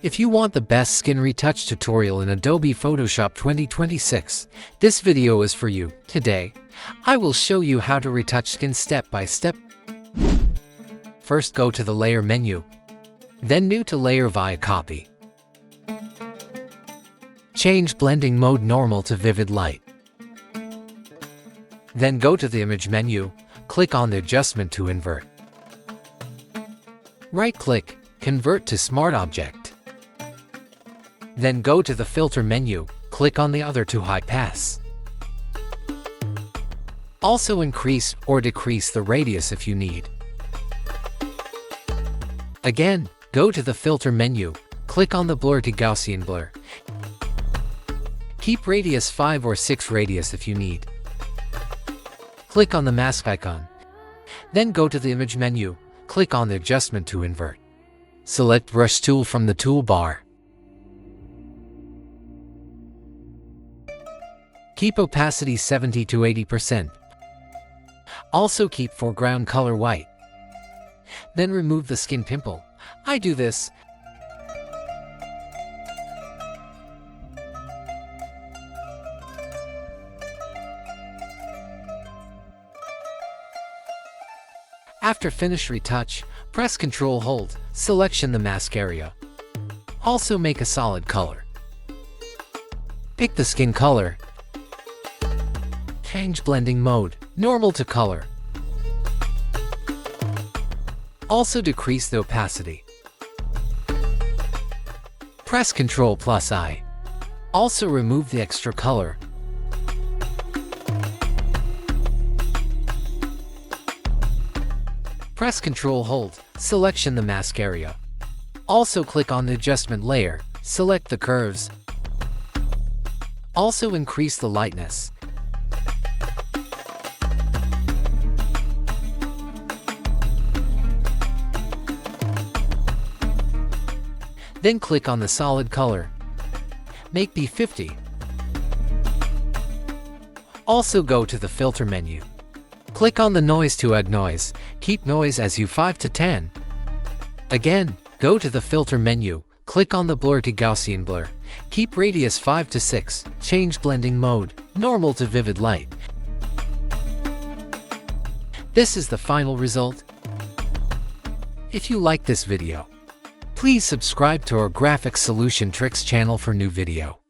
If you want the best skin retouch tutorial in Adobe Photoshop 2026, this video is for you. Today, I will show you how to retouch skin step by step. First, go to the Layer menu, then New to Layer via Copy. Change blending mode normal to vivid light. Then go to the Image menu, click on the adjustment to invert. Right-click, Convert to Smart Object. Then go to the Filter menu, click on the Other to High Pass. Also increase or decrease the radius if you need. Again, go to the Filter menu, click on the Blur to Gaussian Blur. Keep radius 5 or 6 radius if you need. Click on the mask icon. Then go to the Image menu, click on the adjustment to invert. Select Brush tool from the toolbar. Keep opacity 70 to 80%. Also keep foreground color white. Then remove the skin pimple. I do this. After finish retouch, press Ctrl Hold, selection the mask area. Also make a solid color. Pick the skin color. Change blending mode, normal to color. Also decrease the opacity. Press Ctrl+I. Also remove the extra color. Press Ctrl Hold, selection the mask area. Also click on the adjustment layer, select the curves. Also increase the lightness. Then click on the solid color. Make B50. Also go to the Filter menu. Click on the Noise to add noise. Keep noise as U5 to 10. Again, go to the Filter menu. Click on the Blur to Gaussian Blur. Keep radius 5 to 6. Change blending mode, normal to vivid light. This is the final result. If you like this video, please subscribe to our Graphic Solution Tricks channel for new video.